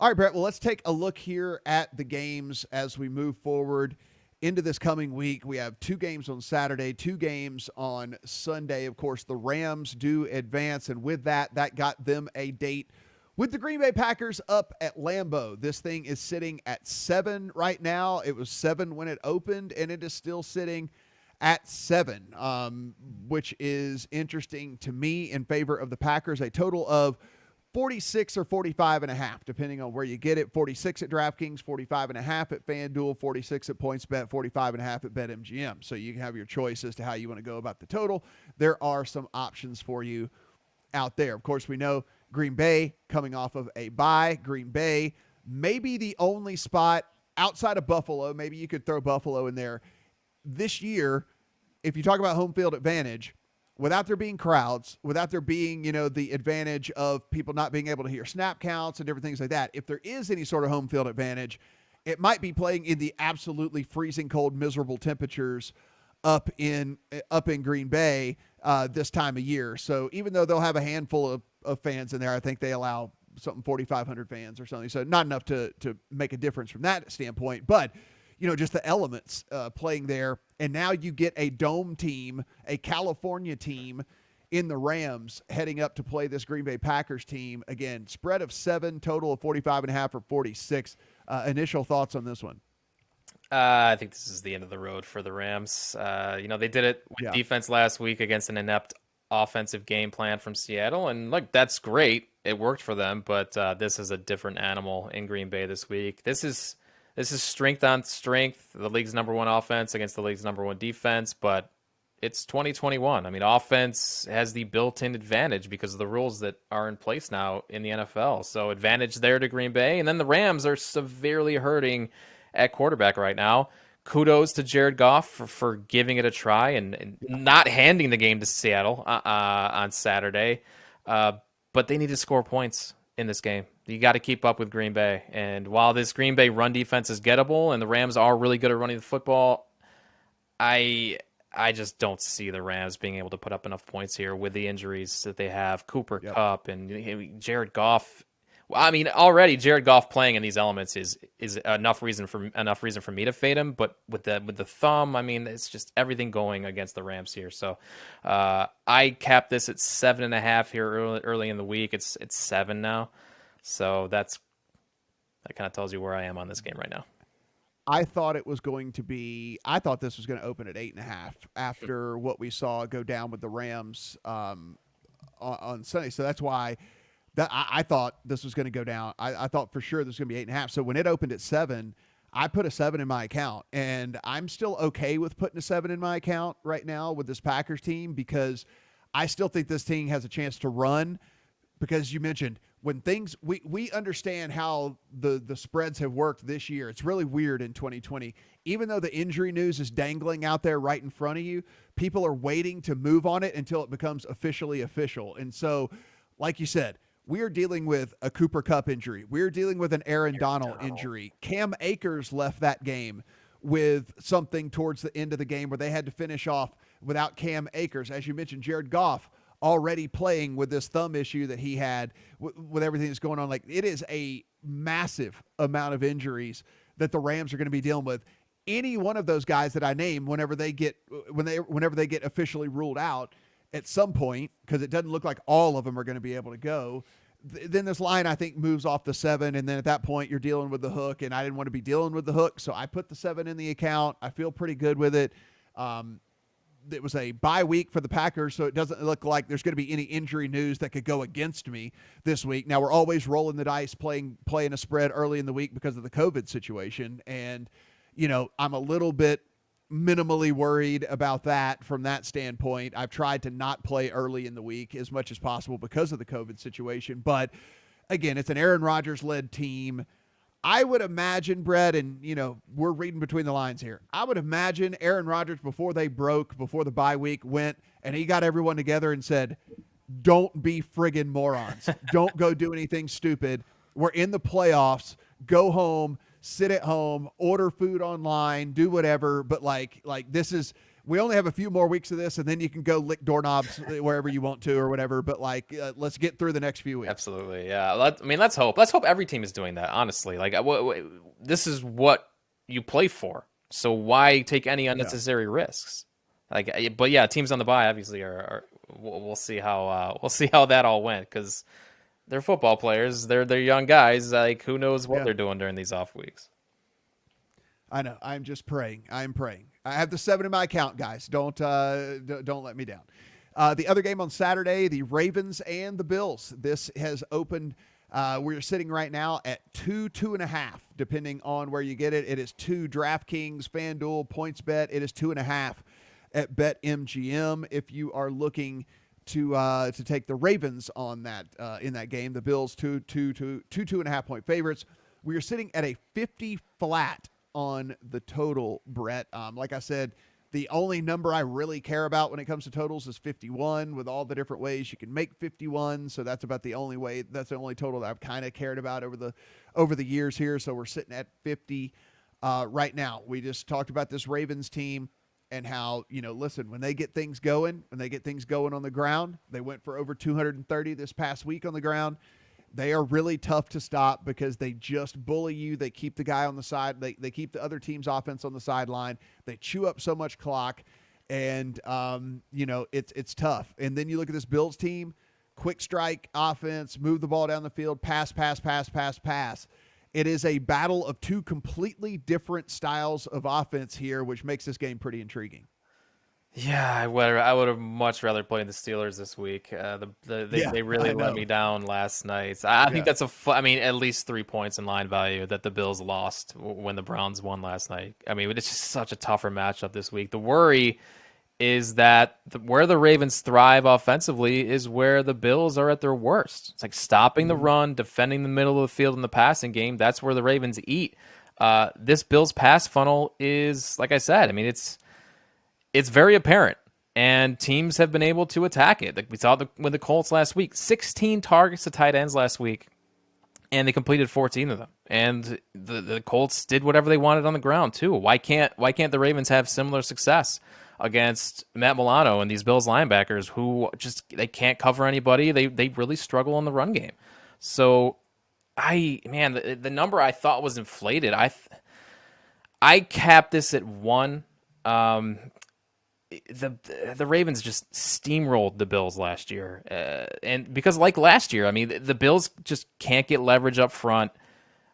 All right, Brett. Well, let's take a look here at the games as we move forward into this coming week. We have 2 games on Saturday, 2 games on Sunday. Of course, the Rams do advance, and with that, that got them a date with the Green Bay Packers up at Lambeau. This thing is sitting at 7 right now. It was 7 when it opened, and it is still sitting at 7, which is interesting to me in favor of the Packers. A total of 46 or 45.5, depending on where you get it. 46 at DraftKings, 45.5 at FanDuel, 46 at PointsBet, 45.5 at BetMGM. So you can have your choice as to how you want to go about the total. There are some options for you out there. Of course, we know Green Bay coming off of a bye. Green Bay may be the only spot outside of Buffalo. Maybe you could throw Buffalo in there this year. If you talk about home field advantage, without there being crowds, without there being, the advantage of people not being able to hear snap counts and different things like that, if there is any sort of home field advantage, it might be playing in the absolutely freezing cold, miserable temperatures up in Green Bay this time of year. So even though they'll have a handful of fans in there, I think they allow something 4,500 fans or something. So not enough to make a difference from that standpoint, but just the elements playing there. And now you get a dome team, a California team in the Rams heading up to play this Green Bay Packers team. Again, spread of 7, total of 45.5 or 46. Initial thoughts on this one? I think this is the end of the road for the Rams. They did it with defense last week against an inept offensive game plan from Seattle. And that's great. It worked for them, but this is a different animal in Green Bay this week. This is strength on strength, the league's number 1 offense against the league's number 1 defense, but it's 2021. I mean, offense has the built-in advantage because of the rules that are in place now in the NFL. So advantage there to Green Bay. And then the Rams are severely hurting at quarterback right now. Kudos to Jared Goff for giving it a try and not handing the game to Seattle on Saturday. But they need to score points in this game. You got to keep up with Green Bay. And while this Green Bay run defense is gettable and the Rams are really good at running the football, I just don't see the Rams being able to put up enough points here with the injuries that they have. Cooper Kupp and Jared Goff. I mean, already Jared Goff playing in these elements is enough reason for me to fade him. But with the thumb, I mean, it's just everything going against the Rams here. So I capped this at 7.5 here early in the week. It's 7 now. So that kind of tells you where I am on this game right now. I thought this was going to open at 8.5 after what we saw go down with the Rams on Sunday. So that's why I thought this was going to go down. I thought for sure this was going to be 8.5. So when it opened at 7, I put a 7 in my account, and I'm still okay with putting a 7 in my account right now with this Packers team because I still think this team has a chance to run. Because you mentioned when things we understand how the spreads have worked this year. It's really weird in 2020. Even though the injury news is dangling out there right in front of you, people are waiting to move on it until it becomes officially official. And so, like you said, we are dealing with a Cooper Kupp injury. We're dealing with an Aaron Donald injury. Cam Akers left that game with something towards the end of the game where they had to finish off without Cam Akers. As you mentioned, Jared Goff already playing with this thumb issue that he had with everything that's going on. Like, it is a massive amount of injuries that the Rams are going to be dealing with. Any one of those guys that I name, whenever they get officially ruled out at some point, because it doesn't look like all of them are going to be able to go, then this line, I think, moves off the 7. And then at that point you're dealing with the hook, and I didn't want to be dealing with the hook. So I put the 7 in the account. I feel pretty good with it. It was a bye week for the Packers, so it doesn't look like there's going to be any injury news that could go against me this week. Now, we're always rolling the dice playing a spread early in the week because of the COVID situation. And, I'm a little bit minimally worried about that from that standpoint. I've tried to not play early in the week as much as possible because of the COVID situation. But, again, it's an Aaron Rodgers-led team. I would imagine, Brett, and, we're reading between the lines here. I would imagine Aaron Rodgers, before the bye week, went and he got everyone together and said, don't be friggin' morons. Don't go do anything stupid. We're in the playoffs. Go home, sit at home, order food online, do whatever. But like this is, we only have a few more weeks of this, and then you can go lick doorknobs wherever you want to or whatever. But like, let's get through the next few weeks. Absolutely, yeah. Let's hope. Let's hope every team is doing that. Honestly, like, this is what you play for. So why take any unnecessary risks? Like, but yeah, teams on the bye obviously are we'll see how that all went, because they're football players. They're young guys. Like, who knows what they're doing during these off weeks. I know. I'm just praying. I'm praying. I have the 7 in my account, guys. Don't let me down. The other game on Saturday, the Ravens and the Bills. This has opened. We're sitting right now at 2.5, depending on where you get it. It is 2 DraftKings, FanDuel, PointsBet. It is 2.5 at BetMGM. If you are looking to take the Ravens on that in that game, the Bills 2.5 point favorites. We are sitting at a 50 flat on the total, Brett. Like I said, the only number I really care about when it comes to totals is 51, with all the different ways you can make 51. So that's about the only way. That's the only total that I've kind of cared about over the years here. So we're sitting at 50 right now. We just talked about this Ravens team and how, listen, when they get things going on the ground, they went for over 230 this past week on the ground. They are really tough to stop because they just bully you. They keep the guy on the side. They keep the other team's offense on the sideline. They chew up so much clock, and it's tough. And then you look at this Bills team, quick strike offense, move the ball down the field, pass. It is a battle of 2 completely different styles of offense here, which makes this game pretty intriguing. Yeah, I would have much rather played the Steelers this week. They really let me down last night. I think that's at least 3 points in line value that the Bills lost when the Browns won last night. I mean, it's just such a tougher matchup this week. The worry is that where the Ravens thrive offensively is where the Bills are at their worst. It's like stopping the run, defending the middle of the field in the passing game. That's where the Ravens eat. This Bills pass funnel is, like I said, it's very apparent, and teams have been able to attack it. Like we saw with the Colts last week, 16 targets to tight ends last week, and they completed 14 of them. And the Colts did whatever they wanted on the ground too. Why can't the Ravens have similar success against Matt Milano and these Bills linebackers who they can't cover anybody? They really struggle in the run game. So the number I thought was inflated. I capped this at 1. The Ravens just steamrolled the Bills last year. And because like last year, the Bills just can't get leverage up front.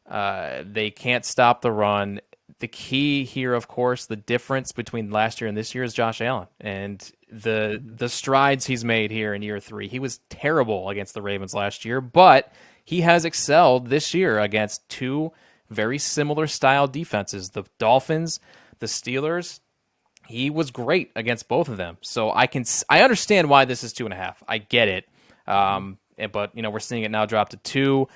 They can't stop the run. The key here, of course, the difference between last year and this year is Josh Allen and the strides he's made here in year 3. He was terrible against the Ravens last year, but he has excelled this year against 2 very similar style defenses, the Dolphins, the Steelers. He was great against both of them. So I understand why this is 2.5. I get it. But we're seeing it now drop to 2.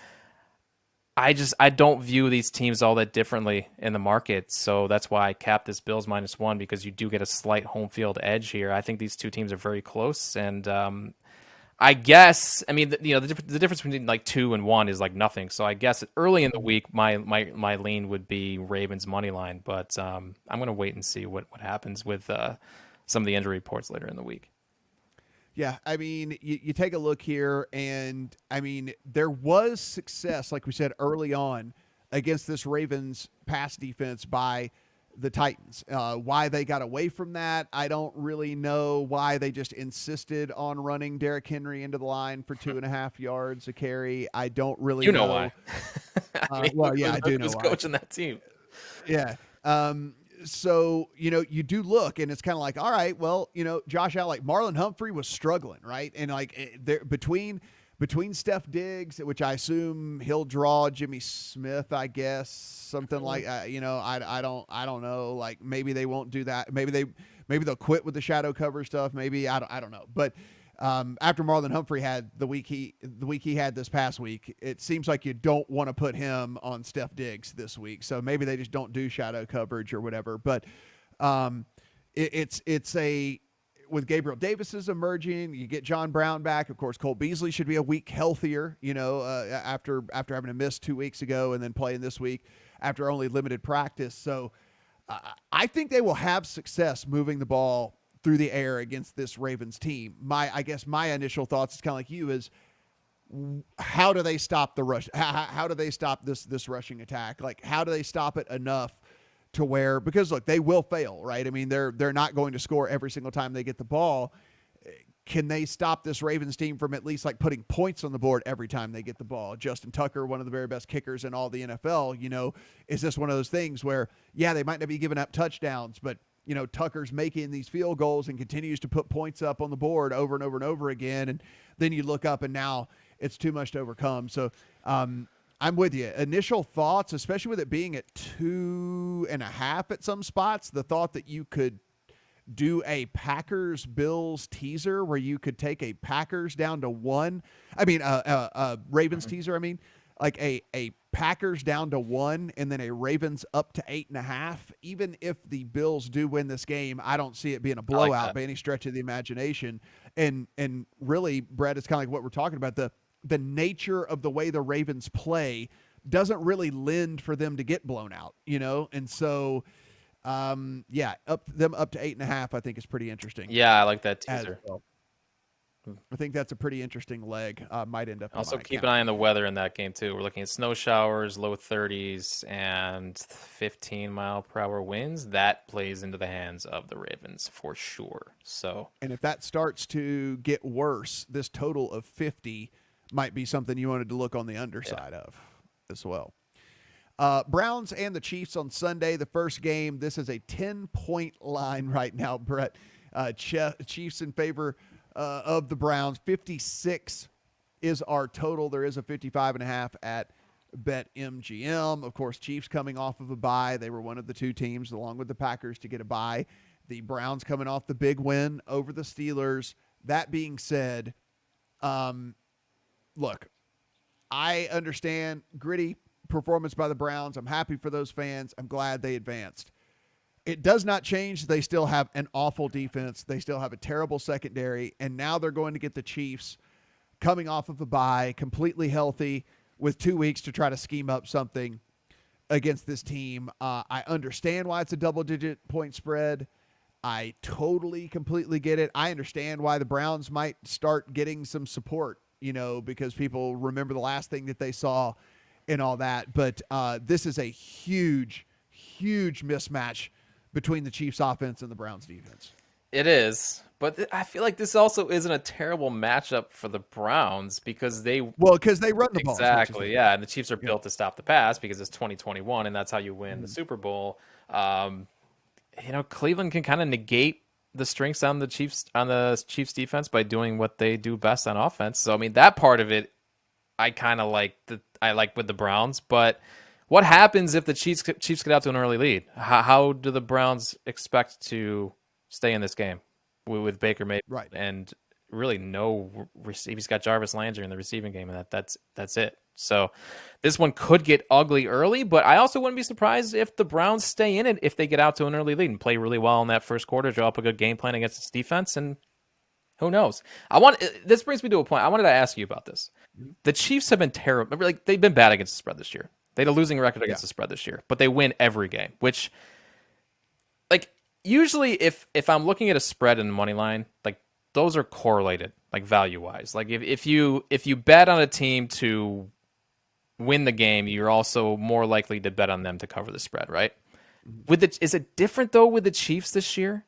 I don't view these teams all that differently in the market. So that's why I capped this Bills -1, because you do get a slight home field edge here. I think these 2 teams are very close. And I guess, the difference between like 2 and 1 is like nothing. So I guess early in the week, my lean would be Ravens money line, but I'm going to wait and see what happens with some of the injury reports later in the week. Yeah, you take a look here, and there was success, like we said early on, against this Ravens pass defense by the Titans. Why they got away from that, I don't really know. Why they just insisted on running Derrick Henry into the line for 2.5 yards a carry, I don't really know. Why. I do know why. Coaching that team. Yeah. So, you do look, and it's kind of like, all right, well, Josh Allen, like Marlon Humphrey was struggling, right? And like there between Steph Diggs, which I assume he'll draw Jimmy Smith, I guess, something like, I don't know. Like maybe they won't do that. Maybe they'll quit with the shadow cover stuff. Maybe I don't know. But after Marlon Humphrey had the week he had this past week, it seems like you don't want to put him on Steph Diggs this week. So maybe they just don't do shadow coverage or whatever. But it's with Gabriel Davis is emerging, you get John Brown back. Of course, Cole Beasley should be a week healthier, after having to miss 2 weeks ago and then playing this week after only limited practice. So I think they will have success moving the ball through the air against this Ravens team. I guess my initial thoughts is kind of like you is, how do they stop the rush? How do they stop this rushing attack? Like, how do they stop it enough to where, because look, they will fail, right? I mean, they're not going to score every single time they get the ball. Can they stop this Ravens team from at least like putting points on the board every time they get the ball? Justin Tucker, one of the very best kickers in all the NFL, is this one of those things where, yeah, they might not be giving up touchdowns, but Tucker's making these field goals and continues to put points up on the board over and over and over again. And then you look up and now it's too much to overcome. So I'm with you. Initial thoughts, especially with it being at 2.5 at some spots, the thought that you could do a Packers Bills teaser where you could take a Packers down to 1. I mean, Ravens teaser. I mean, like a Packers down to 1 and then a Ravens up to 8.5. Even if the Bills do win this game, I don't see it being a blowout by any stretch of the imagination. And really, Brett, it's kind of like what we're talking about. The nature of the way the Ravens play doesn't really lend for them to get blown out, and so. Up to 8.5, I think is pretty interesting. Yeah, I like that teaser. Well. I think that's a pretty interesting leg. Might end up. Also, keep an eye on the weather in that game too. We're looking at snow showers, low 30s, and 15-mile-per-hour winds. That plays into the hands of the Ravens for sure. So, and if that starts to get worse, this total of 50 might be something you wanted to look on the underside of as well. Browns and the Chiefs on Sunday, the first game. This is a 10-point line right now, Brett. Chiefs in favor of the Browns. 56 is our total. There is a 55.5 at BetMGM. Of course, Chiefs coming off of a bye. They were one of the two teams, along with the Packers, to get a bye. The Browns coming off the big win over the Steelers. That being said, look, I understand gritty performance by the Browns. I'm happy for those fans. I'm glad they advanced. It does not change. They still have an awful defense. They still have a terrible secondary. And now they're going to get the Chiefs coming off of a bye, completely healthy, with 2 weeks to try to scheme up something against this team. I understand why it's a double-digit point spread. I totally, completely get it. I understand why the Browns might start getting some support, because people remember the last thing that they saw and all that. But this is a huge, huge mismatch between the Chiefs offense and the Browns defense. It is, but I feel like this also isn't a terrible matchup for the Browns because they run the ball. Exactly, yeah. And the Chiefs are built to stop the pass because it's 2021 and that's how you win the Super Bowl. Cleveland can kind of negate the strengths on the Chiefs defense by doing what they do best on offense. So I mean, that part of it I kind of like with the Browns, but what happens if the Chiefs get out to an early lead? How do the Browns expect to stay in this game with Baker Mayfield? Right. And really no receive. He's got Jarvis Landry in the receiving game, and that's it. So this one could get ugly early, but I also wouldn't be surprised if the Browns stay in it if they get out to an early lead and play really well in that first quarter, draw up a good game plan against its defense, and who knows? This brings me to a point. I wanted to ask you about this. The Chiefs have been terrible. Like, they've been bad against the spread this year. They had a losing record against the spread this year, but they win every game, which, like, usually if I'm looking at a spread and the money line, like, those are correlated, like, value-wise. Like, if you bet on a team to win the game, you're also more likely to bet on them to cover the spread, right? Is it different, though, with the Chiefs this year?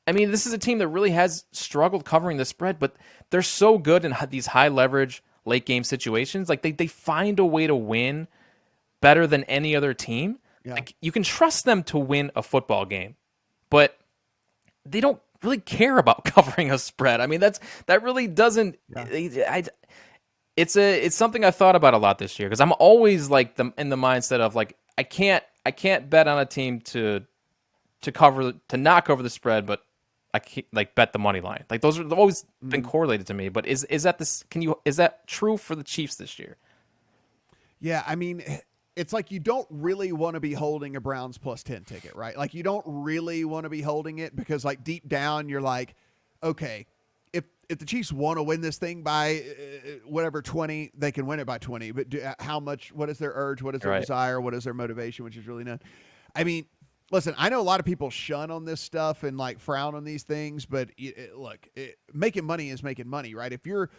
I mean, this is a team that really has struggled covering the spread, but they're so good in these high-leverage late-game situations. Like, they find a way to win better than any other team. Yeah. Like, you can trust them to win a football game, but they don't really care about covering a spread. I mean, that really doesn't. Yeah. It's something I thought about a lot this year because I'm always like in the mindset of like I can't bet on a team to not cover the spread, but I can't, like, bet the money line. Like, those are always been correlated to me. But is that true for the Chiefs this year? Yeah, I mean, it's like you don't really want to be holding a Browns plus 10 ticket, right? Like, you don't really want to be holding it because, like, deep down you're like, okay, if the Chiefs want to win this thing by whatever 20, they can win it by 20. But how much? What is their urge? What is their desire? What is their motivation? Which is really none. I mean, listen, I know a lot of people shun on this stuff and like frown on these things, but look, making money is making money, right? If you're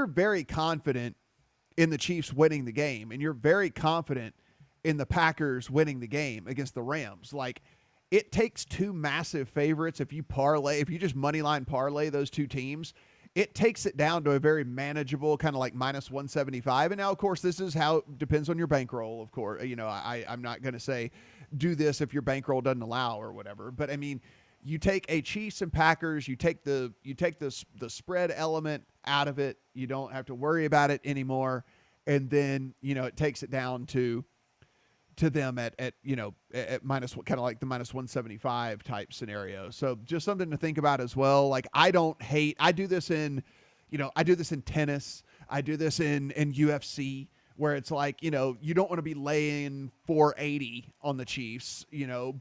very confident in the Chiefs winning the game and you're very confident in the Packers winning the game against the Rams, like it takes two massive favorites. If you just money line parlay those two teams, it takes it down to a very manageable kind of like minus 175. And now, of course, this is how it depends on your bankroll. Of course, I'm not going to say do this if your bankroll doesn't allow or whatever. But I mean, you take a Chiefs and Packers, you take the spread element out of it. You don't have to worry about it anymore. And then, it takes it down to them at minus, kind of like the minus 175 type scenario. So just something to think about as well. Like I do this in tennis. I do this in UFC where it's like, you don't want to be laying 480 on the Chiefs,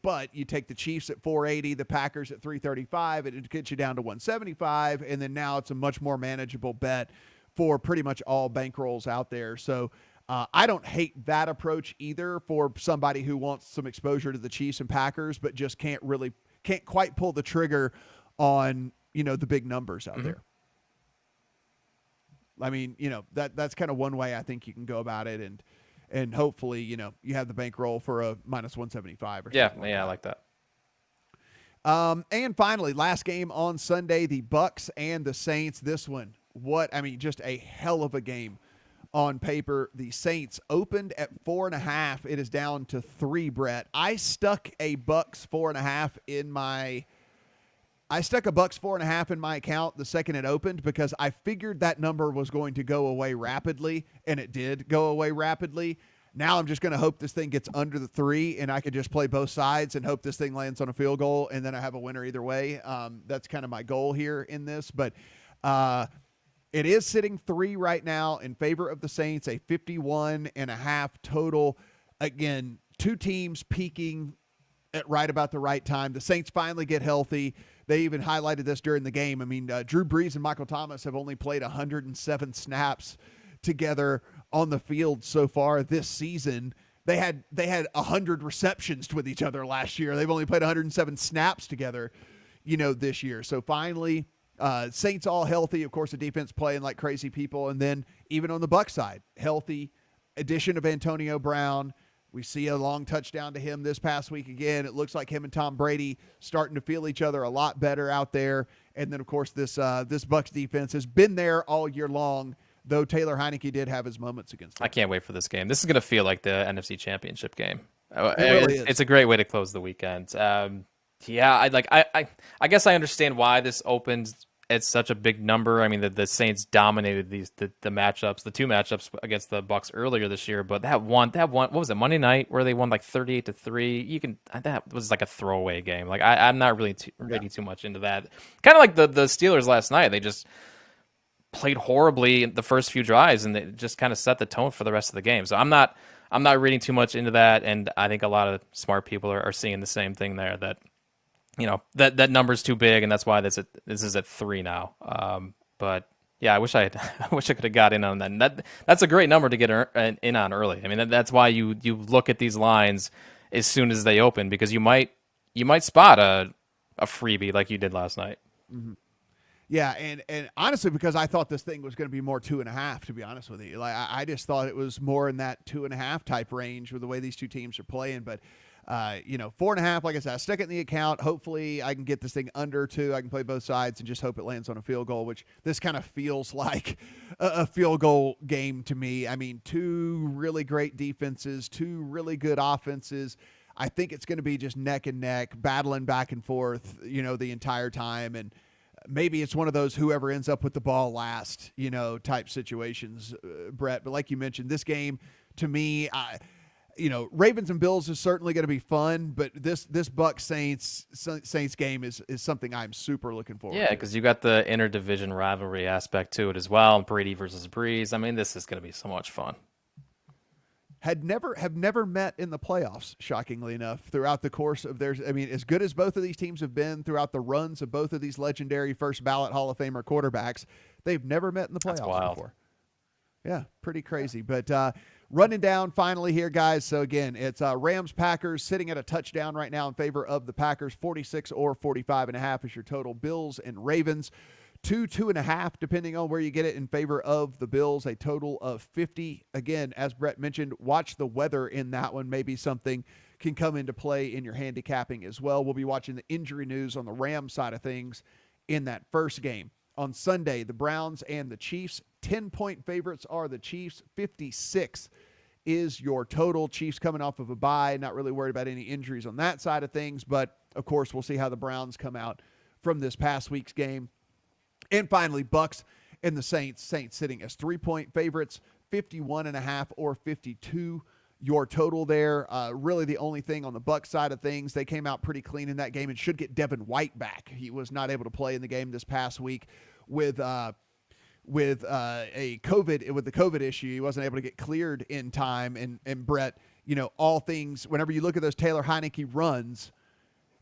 but you take the Chiefs at 480, the Packers at 335, and it gets you down to 175. And then now it's a much more manageable bet for pretty much all bankrolls out there. So I don't hate that approach either for somebody who wants some exposure to the Chiefs and Packers, but just can't quite pull the trigger on, the big numbers out there. I mean, that's kind of one way I think you can go about it. And hopefully, you have the bankroll for a minus 175 or something. Yeah, I like that. And finally, last game on Sunday, the Bucs and the Saints. This one, just a hell of a game on paper. The Saints opened at 4.5. It is down to 3, Brett. I stuck a Bucs 4.5 in my account the second it opened because I figured that number was going to go away rapidly, and it did go away rapidly. Now I'm just going to hope this thing gets under the 3, and I could just play both sides and hope this thing lands on a field goal, and then I have a winner either way. That's kind of my goal here in this, but it is sitting 3 right now in favor of the Saints, a 51.5 total. Again, two teams peaking at right about the right time. The Saints finally get healthy. They even highlighted this during the game. I mean, Drew Brees and Michael Thomas have only played 107 snaps together on the field so far this season. They had 100 receptions with each other last year. They've only played 107 snaps together, this year. So finally, Saints all healthy. Of course, the defense playing like crazy people. And then even on the Bucs side, healthy addition of Antonio Brown. We see a long touchdown to him this past week again. It looks like him and Tom Brady starting to feel each other a lot better out there. And then, of course, this Bucs defense has been there all year long, though Taylor Heineke did have his moments against them. I can't wait for this game. This is going to feel like the NFC Championship game. Really is. It's a great way to close the weekend. I guess I understand why this opened at such a big number. I mean, the Saints dominated the matchups, the two matchups against the Bucs earlier this year. But that one, what was it, Monday night, where they won like 38-3? That was like a throwaway game. Like I'm not really reading too much into that. Kind of like the Steelers last night. They just played horribly in the first few drives, and they just kind of set the tone for the rest of the game. So I'm not reading too much into that, and I think a lot of smart people are seeing the same thing there, that that number's too big, and that's why this is at 3 now. But yeah, I wish I could have got in on that. And that's a great number to get in on early. I mean, that's why you look at these lines as soon as they open, because you might spot a freebie like you did last night. Mm-hmm. Yeah, and honestly, because I thought this thing was going to be more 2.5, to be honest with you. Like I just thought it was more in that 2.5 type range with the way these two teams are playing. But 4.5, like I said, I stuck it in the account. Hopefully I can get this thing under 2. I can play both sides and just hope it lands on a field goal, which this kind of feels like a field goal game to me. I mean, two really great defenses, two really good offenses. I think it's going to be just neck and neck, battling back and forth, the entire time. And maybe it's one of those whoever ends up with the ball last, type situations, Brett. But like you mentioned, this game, to me, Ravens and Bills is certainly going to be fun, but this Bucs Saints game is something I'm super looking forward to. Yeah, because you got the interdivision rivalry aspect to it as well. Brady versus Breeze. I mean, this is going to be so much fun. Have never met in the playoffs, shockingly enough, throughout the course of theirs. I mean, as good as both of these teams have been throughout the runs of both of these legendary first ballot Hall of Famer quarterbacks, they've never met in the playoffs before. Yeah, pretty crazy. But running down finally here, guys. So again, it's Rams Packers sitting at a touchdown right now in favor of the Packers. 46 or 45.5 is your total. Bills and Ravens 2.5, depending on where you get it, in favor of the Bills. A total of 50. Again, as Brett mentioned, watch the weather in that one. Maybe something can come into play in your handicapping as well. We'll be watching the injury news on the Rams side of things in that first game. On Sunday, the Browns and the Chiefs. 10-point favorites are the Chiefs. 56 is your total. Chiefs coming off of a bye. Not really worried about any injuries on that side of things. But, of course, we'll see how the Browns come out from this past week's game. And finally, Bucs and the Saints. Saints sitting as 3-point favorites. 51.5 or 52 your total there. Really the only thing on the Bucs side of things, they came out pretty clean in that game and should get Devin White back. He was not able to play in the game this past week with the COVID issue. He wasn't able to get cleared in time. And Brett, all things, whenever you look at those Taylor Heineke runs,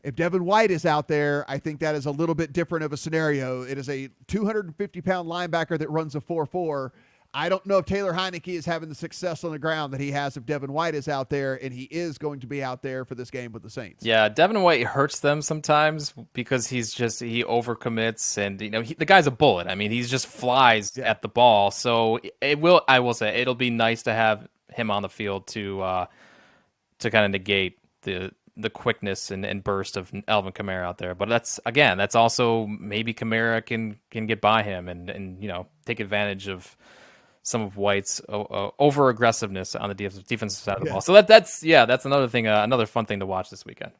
if Devin White is out there, I think that is a little bit different of a scenario. It is a 250-pound linebacker that runs a 4.4. I don't know if Taylor Heineke is having the success on the ground that he has if Devin White is out there, and he is going to be out there for this game with the Saints. Yeah, Devin White hurts them sometimes because he overcommits, and the guy's a bullet. I mean, he just flies at the ball. So I will say it'll be nice to have him on the field to kind of negate the quickness and burst of Alvin Kamara out there. But that's also maybe Kamara can get by him and take advantage of some of White's over aggressiveness on the defensive side of the ball. So that's another thing, another fun thing to watch this weekend.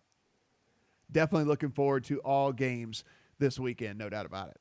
Definitely looking forward to all games this weekend, no doubt about it.